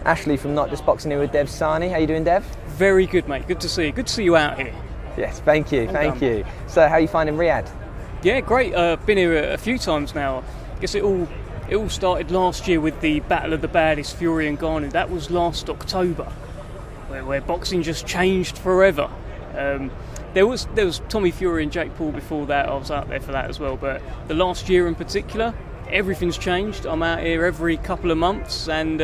Ashley from Notjustboxing here with Dev Sahni. How you doing, Dev? Very good, mate. Good to see you. Good to see you out here. Yes, thank you, thank you. So, how are you finding Riyadh? Yeah, great. Been here a few times now. I guess it all started last year with the Battle of the Baddest, Fury and Garner. That was last October, where boxing just changed forever. There was Tommy Fury and Jake Paul before that. I was out there for that as well. But the last year in particular, everything's changed. I'm out here every couple of months, and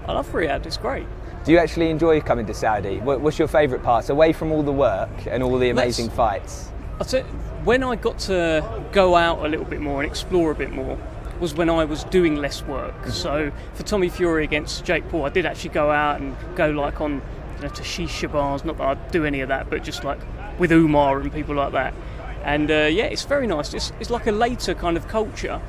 I love Riyadh. It's great. Do you actually enjoy coming to Saudi? What's your favourite parts, away from all the work and all the amazing fights? I'll tell you, when I got to go out a little bit more and explore a bit more was when I was doing less work. So for Tommy Fury against Jake Paul, I did actually go out and go like on to shisha bars. Not that I'd do any of that, but just like with Umar and people like that. And yeah, it's very nice. It's like a later kind of culture.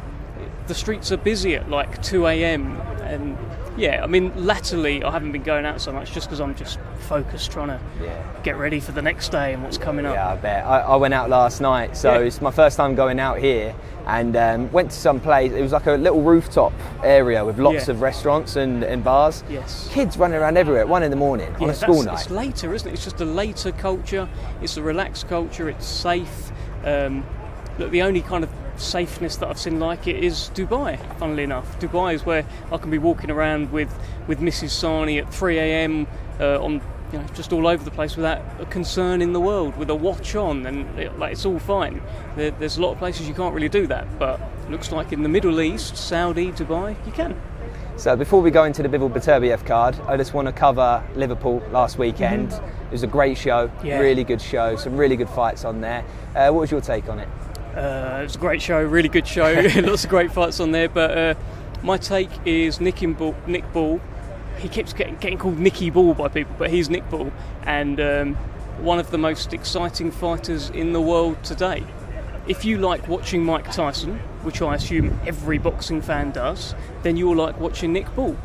The streets are busy at like 2 a.m. and yeah, I mean, latterly I haven't been going out so much just because I'm just focused trying to get ready for the next day and what's coming up. Yeah, I bet. I went out last night, so it's my first time going out here, and went to some place. It was like a little rooftop area with lots of restaurants and bars. Yes. Kids running around everywhere at 1 in the morning on a school night. It's later, isn't it? It's just a later culture. It's a relaxed culture. It's safe. Look, the only kind of safeness that I've seen like it is Dubai, funnily enough. Dubai is where I can be walking around with Mrs. Sahni at 3 a.m. On just all over the place without a concern in the world, with a watch on, and it's all fine. There's a lot of places you can't really do that, but it looks like in the Middle East, Saudi, Dubai, you can. So before we go into the BETERBIEV card, I just want to cover Liverpool last weekend. It was a great show, really good show, some really good fights on there. What was your take on it? It was a great show, really good show, lots of great fights on there, but my take is Nick Ball. He keeps getting called Nicky Ball by people, but he's Nick Ball, and one of the most exciting fighters in the world today. If you like watching Mike Tyson, which I assume every boxing fan does, then you'll like watching Nick Ball.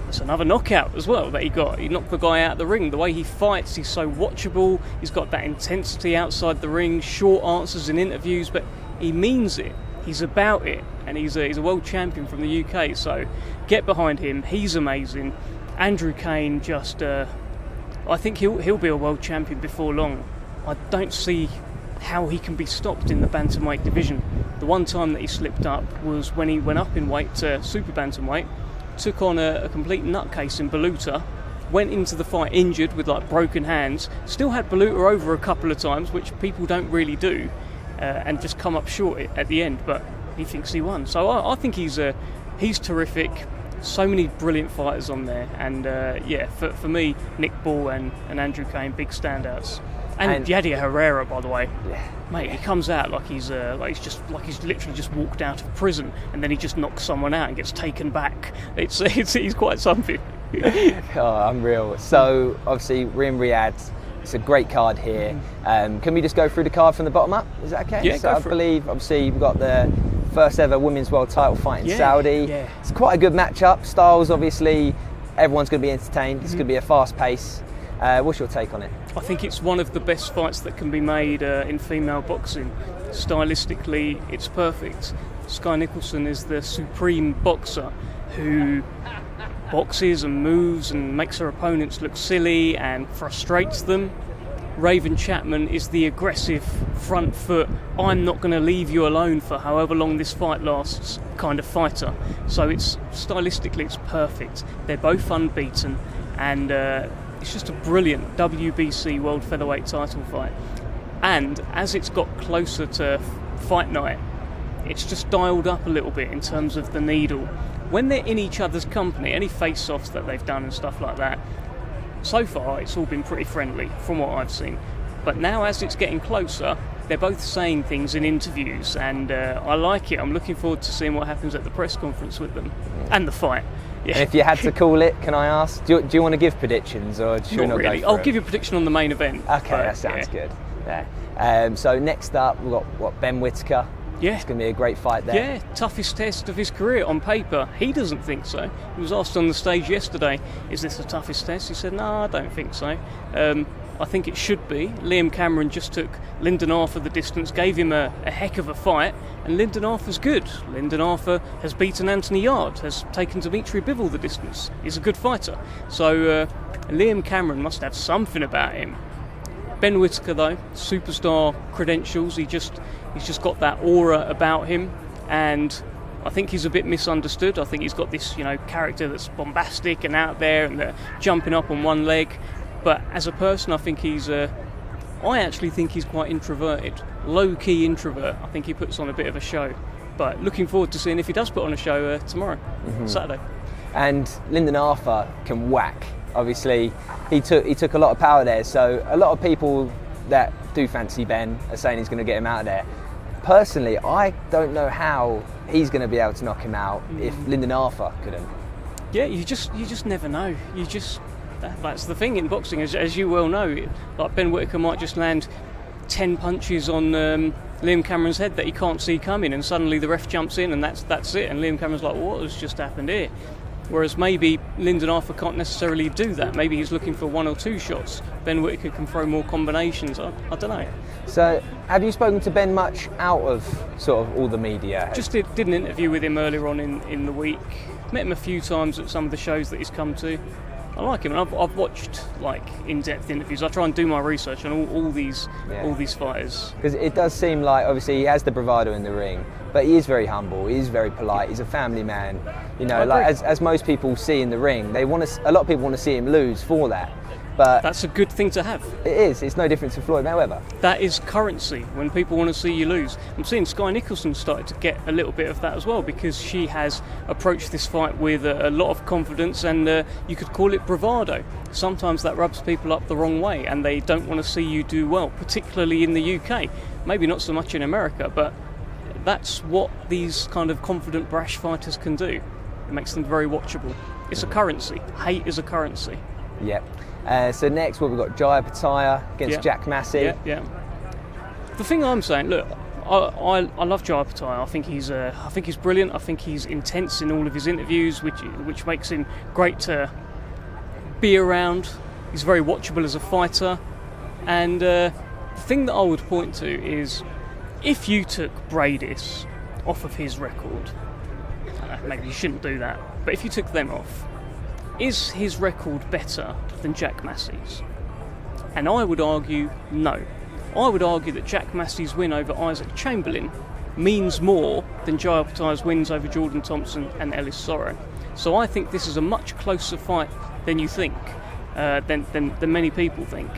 It's another knockout as well that he got. He knocked the guy out of the ring. The way he fights, he's so watchable. He's got that intensity outside the ring, short answers in interviews, but he means it. He's about it, and he's a world champion from the UK, so get behind him. He's amazing. Andrew Kane I think he'll be a world champion before long. I don't see how he can be stopped in the bantamweight division. The one time that he slipped up was when he went up in weight to super bantamweight, took on a complete nutcase in Baluta, went into the fight injured with like broken hands, still had Baluta over a couple of times, which people don't really do, and just come up short at the end, but he thinks he won. So I think he's terrific. So many brilliant fighters on there, and for me, Nick Ball and Andrew Kane, big standouts. And Yadir Herrera, by the way, mate, he comes out like he's literally just walked out of prison, and then he just knocks someone out and gets taken back. He's quite something. Oh, unreal. So obviously we're in Riyadh. It's a great card here. Can we just go through the card from the bottom up? Is that okay? Yeah, so I believe obviously we've got the first ever women's world title fight in Saudi. Yeah. It's quite a good matchup. Styles, obviously, everyone's going to be entertained. It's going to be a fast pace. What's your take on it? I think it's one of the best fights that can be made in female boxing. Stylistically, it's perfect. Skye Nicholson is the supreme boxer who boxes and moves and makes her opponents look silly and frustrates them. Raven Chapman is the aggressive front foot, I'm not going to leave you alone for however long this fight lasts kind of fighter. So it's stylistically it's perfect. They're both unbeaten, and it's just a brilliant WBC World Featherweight title fight. And as it's got closer to fight night, it's just dialed up a little bit in terms of the needle. When they're in each other's company, any face-offs that they've done and stuff like that, so far it's all been pretty friendly from what I've seen. But now, as it's getting closer, they're both saying things in interviews, and I like it. I'm looking forward to seeing what happens at the press conference with them and the fight. Yeah. And if you had to call it, can I ask? Do you want to give predictions, or should we not really. go for I'll give you a prediction on the main event. Okay, that sounds good. Yeah. So next up, we've got Ben Whittaker. Yeah. It's going to be a great fight there. Yeah, toughest test of his career on paper. He doesn't think so. He was asked on the stage yesterday, is this the toughest test? He said, no, I don't think so. I think it should be. Liam Cameron just took Lyndon Arthur the distance, gave him a heck of a fight, and Lyndon Arthur's good. Lyndon Arthur has beaten Anthony Yarde, has taken Dimitri Bivol the distance. He's a good fighter. So Liam Cameron must have something about him. Ben Whittaker, though, superstar credentials. He's just got that aura about him, and I think he's a bit misunderstood. I think he's got this, character that's bombastic and out there and jumping up on one leg. But as a person, I think I actually think he's quite introverted, low-key introvert. I think he puts on a bit of a show. But looking forward to seeing if he does put on a show tomorrow, Saturday. And Lyndon Arthur can whack. Obviously, he took a lot of power there. So a lot of people that do fancy Ben are saying he's going to get him out of there. Personally, I don't know how he's going to be able to knock him out if Lyndon Arthur couldn't. Yeah, you just never know. That's the thing in boxing, as you well know. Like Ben Whittaker might just land 10 punches on Liam Cameron's head that he can't see coming, and suddenly the ref jumps in and that's it. And Liam Cameron's like, what has just happened here? Whereas maybe Lyndon Arthur can't necessarily do that. Maybe he's looking for 1 or 2 shots. Ben Whittaker can throw more combinations. I don't know. So, have you spoken to Ben much out of sort of all the media? Just did an interview with him earlier on in the week. Met him a few times at some of the shows that he's come to. I like him, and I've watched in-depth interviews. I try and do my research on all these fighters. Because it does seem like obviously he has the bravado in the ring, but he is very humble. He is very polite. He's a family man. As most people see in the ring, a lot of people want to see him lose for that. But that's a good thing to have. It is. It's no different to Floyd Mayweather. That is currency when people want to see you lose. I'm seeing Sky Nicholson started to get a little bit of that as well, because she has approached this fight with a lot of confidence, and you could call it bravado. Sometimes that rubs people up the wrong way, and they don't want to see you do well, particularly in the UK. Maybe not so much in America, but that's what these kind of confident, brash fighters can do. It makes them very watchable. It's a currency. Hate is a currency. Yep. So next, we've got Jaya Pattaya against Jack Massey. Yeah. The thing I'm saying, look, I love Jaya Pattaya. I think he's brilliant. I think he's intense in all of his interviews, which makes him great to be around. He's very watchable as a fighter. And the thing that I would point to is, if you took Bradis off of his record, maybe you shouldn't do that, but if you took them off, is his record better than Jack Massey's? And I would argue no. I would argue that Jack Massey's win over Isaac Chamberlain means more than Jaya Pattaya's wins over Jordan Thompson and Ellis Sorrow. So I think this is a much closer fight than you think, than many people think.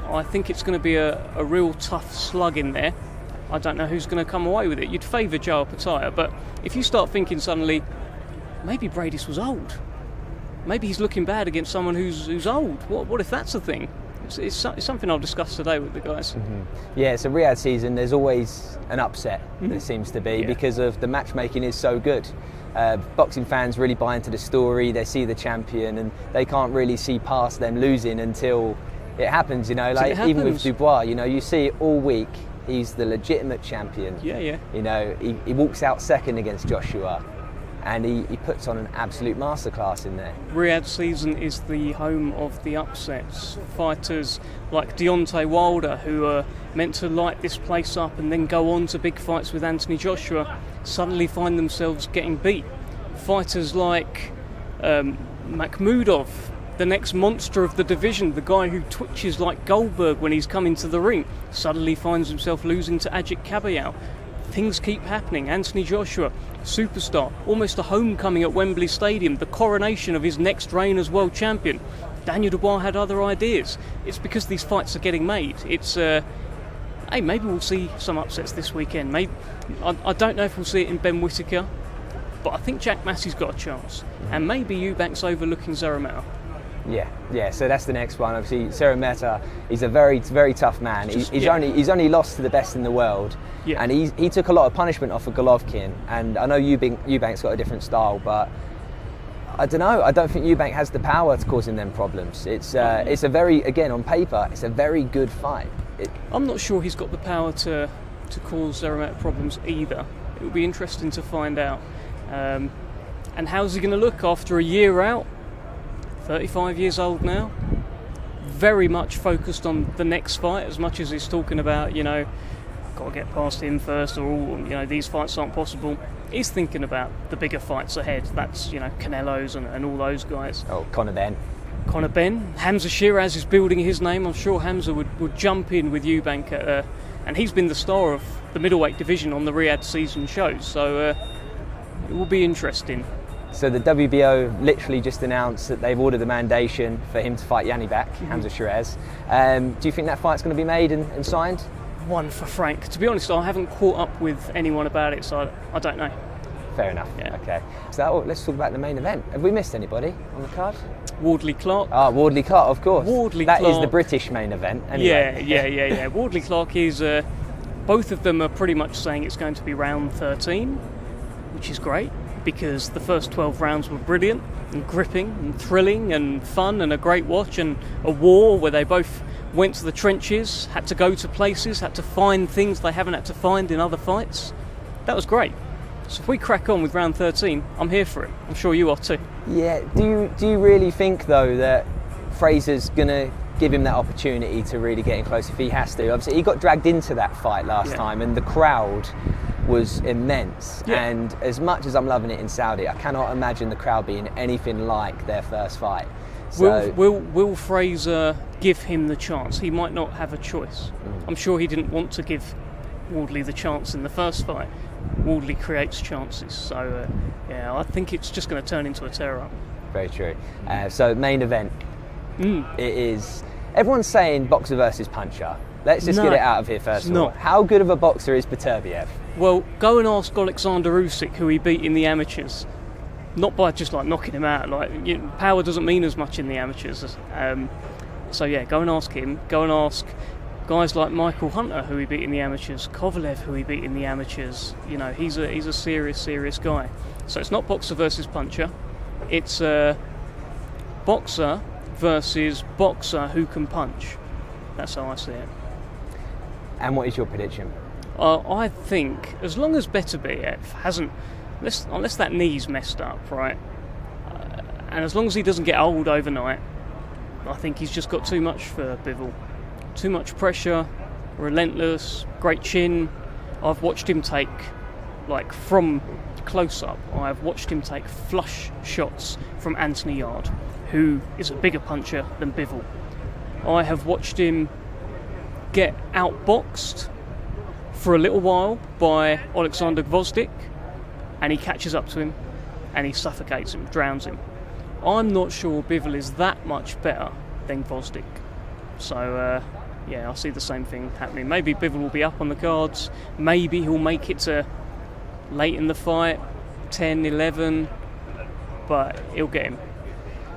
I think it's going to be a real tough slug in there. I don't know who's going to come away with it. You'd favour Jaya Pattaya, but if you start thinking suddenly, maybe Bradis was old. Maybe he's looking bad against someone who's old. What if that's a thing? It's something I'll discuss today with the guys. Mm-hmm. Yeah, it's a Riyadh season. There's always an upset, there seems to be, because of the matchmaking is so good. Boxing fans really buy into the story. They see the champion, and they can't really see past them losing until it happens. Even with Dubois, you see it all week. He's the legitimate champion. Yeah. He walks out second against Joshua. And he puts on an absolute masterclass in there. Riyadh season is the home of the upsets. Fighters like Deontay Wilder, who are meant to light this place up and then go on to big fights with Anthony Joshua, suddenly find themselves getting beat. Fighters like Makhmudov, the next monster of the division, the guy who twitches like Goldberg when he's coming to the ring, suddenly finds himself losing to Ajit Kabayel. Things keep happening. Anthony Joshua, superstar, almost a homecoming at Wembley Stadium, the coronation of his next reign as world champion. Daniel Dubois had other ideas. It's because these fights are getting made. It's maybe we'll see some upsets this weekend. Maybe I don't know if we'll see it in Ben Whittaker, but I think Jack Massey's got a chance, and maybe Eubank's overlooking Zaramel. Yeah. So that's the next one. Obviously, Meta, he's a very, very tough man. He's only lost to the best in the world, and he took a lot of punishment off of Golovkin. And I know Eubank's got a different style, but I don't know. I don't think Eubank has the power to cause him them problems. It's a very, again, on paper, it's a very good fight. I'm not sure he's got the power to cause Meta problems either. It will be interesting to find out. And how's he going to look after a year out? 35 years old now. Very much focused on the next fight, as much as he's talking about, got to get past him first, or these fights aren't possible. He's thinking about the bigger fights ahead. That's Canelo's and all those guys. Oh, Conor Benn. Hamza Shiraz is building his name. I'm sure Hamza would jump in with Eubank and he's been the star of the middleweight division on the Riyadh season shows. So it will be interesting. So the WBO literally just announced that they've ordered the mandation for him to fight Yanibek, Hamza Shiraz. Do you think that fight's going to be made and signed? One for Frank. To be honest, I haven't caught up with anyone about it, so I don't know. Fair enough. Yeah. Okay. So let's talk about the main event. Have we missed anybody on the card? Wardley Clark. Wardley Clark, of course. That is the British main event. Anyway. Yeah. Wardley Clark is. Both of them are pretty much saying it's going to be round 13, which is great because the first 12 rounds were brilliant and gripping and thrilling and fun and a great watch, and a war where they both went to the trenches, had to go to places, had to find things they haven't had to find in other fights. That was great. So if we crack on with round 13, I'm here for it. I'm sure you are too. Yeah. Do you really think though that Fraser's gonna give him that opportunity to really get in close if he has to? Obviously, he got dragged into that fight last time, and the crowd was immense. Yeah. And as much as I'm loving it in Saudi, I cannot imagine the crowd being anything like their first fight. So, will Fraser give him the chance? He might not have a choice. I'm sure he didn't want to give Wardley the chance in the first fight. Wardley creates chances, so I think it's just going to turn into a tear-up. Very true. So main event, it is. Everyone's saying boxer versus puncher. Let's just get it out of here first of all. How good of a boxer is BETERBIEV? Well, go and ask Alexander Usyk, who he beat in the amateurs. Not by just knocking him out. Power doesn't mean as much in the amateurs. So go and ask him. Go and ask guys like Michael Hunter, who he beat in the amateurs. Kovalev, who he beat in the amateurs. He's a serious guy. So it's not boxer versus puncher. It's boxer versus boxer who can punch. That's how I see it. And what is your prediction? I think as long as BETERBIEV hasn't, unless that knee's messed up, right, and as long as he doesn't get old overnight, I think he's just got too much for Bivol. Too much pressure, relentless, great chin. I've watched him take, from close up, I've watched him take flush shots from Anthony Yard, who is a bigger puncher than Bivol. I have watched him get outboxed for a little while by Alexander Gvozdyk, and he catches up to him and he suffocates him, drowns him. I'm not sure Bivol is that much better than Gvozdyk. So I see the same thing happening. Maybe Bivol will be up on the cards, maybe he'll make it to late in the fight, 10, 11, but he'll get him.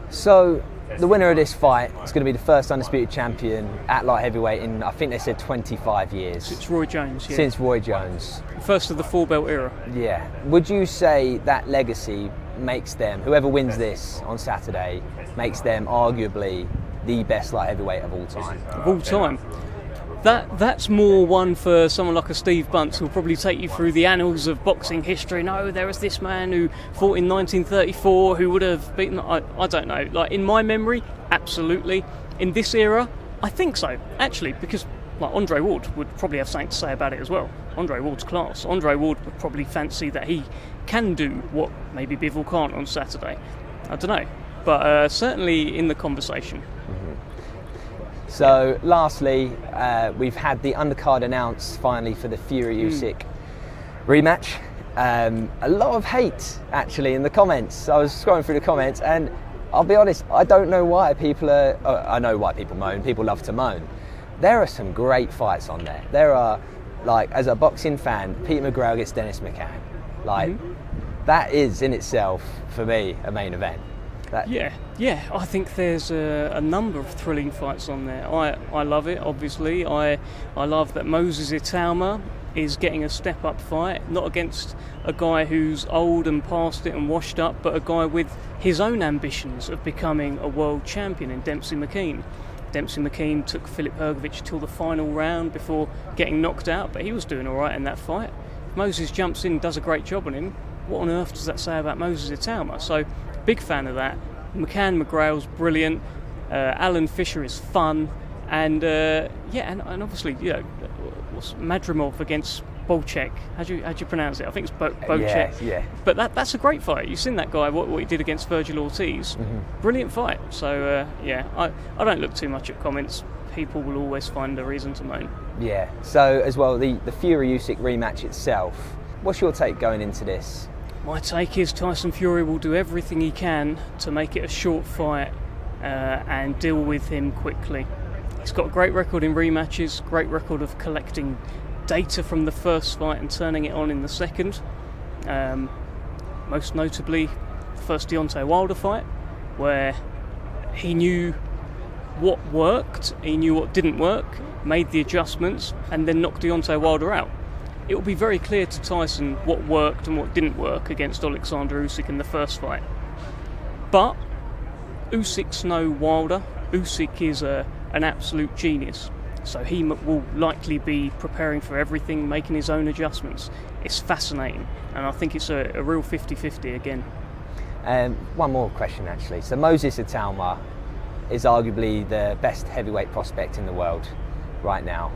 So the winner of this fight is going to be the first undisputed champion at light heavyweight in, I think they said 25 years. Since Roy Jones, yeah. Since Roy Jones. First of the four belt era. Yeah. Would you say that legacy makes them, whoever wins this on Saturday, makes them arguably the best light heavyweight of all time? Of all time? That's more one for someone like a Steve Bunce, who'll probably take you through the annals of boxing history. No, there was this man who fought in 1934 who would have beaten... I don't know. In my memory, absolutely. In this era, I think so, actually, because Andre Ward would probably have something to say about it as well. Andre Ward's class. Andre Ward would probably fancy that he can do what maybe Bivol can't on Saturday. I don't know. But certainly in the conversation. So, lastly, we've had the undercard announced finally for the Fury Usyk rematch. A lot of hate, actually, in the comments. I was scrolling through the comments, and I'll be honest, I don't know why people are... I know why people moan. People love to moan. There are some great fights on there. There are, as a boxing fan, Peter McGrail against Dennis McCann. That is, in itself, for me, a main event. Yeah. I think there's a number of thrilling fights on there. I love it, obviously. I love that Moses Itauma is getting a step-up fight, not against a guy who's old and past it and washed up, but a guy with his own ambitions of becoming a world champion in Dempsey McKean. Dempsey McKean took Filip Hrgović till the final round before getting knocked out, but he was doing all right in that fight. If Moses jumps in and does a great job on him, what on earth does that say about Moses Itauma? So, big fan of that. McCann McGrail's brilliant. Alan Fisher is fun. And obviously, what's Madrimov against Bolchek? How do you pronounce it? I think it's Bolchek. Yeah. But that's a great fight. You've seen that guy, what he did against Virgil Ortiz. Mm-hmm. Brilliant fight. So, I don't look too much at comments. People will always find a reason to moan. Yeah. So, as well, the Fury Usyk rematch itself, what's your take going into this? My take is Tyson Fury will do everything he can to make it a short fight and deal with him quickly. He's got a great record in rematches, great record of collecting data from the first fight and turning it on in the second. Most notably, the first Deontay Wilder fight, where he knew what worked, he knew what didn't work, made the adjustments, and then knocked Deontay Wilder out. It will be very clear to Tyson what worked and what didn't work against Alexander Usyk in the first fight. But Usyk's no Wilder. Usyk is an absolute genius. So he will likely be preparing for everything, making his own adjustments. It's fascinating, and I think it's a real 50-50 again. One more question, actually. So Moses Itauma is arguably the best heavyweight prospect in the world right now.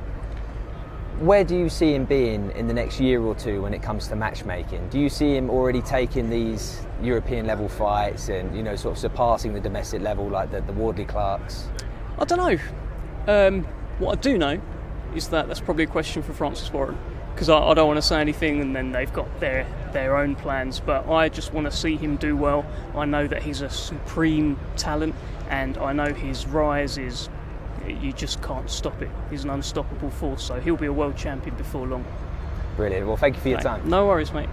Where do you see him being in the next year or two when it comes to matchmaking? Do you see him already taking these European level fights and, sort of surpassing the domestic level like the Wardley Clarks? I don't know. What I do know is that's probably a question for Francis Warren, because I don't want to say anything and then they've got their own plans, but I just want to see him do well. I know that he's a supreme talent, and I know his rise is, you just can't stop it. He's an unstoppable force, so he'll be a world champion before long. Brilliant. Well, thank you for your time. No worries, mate.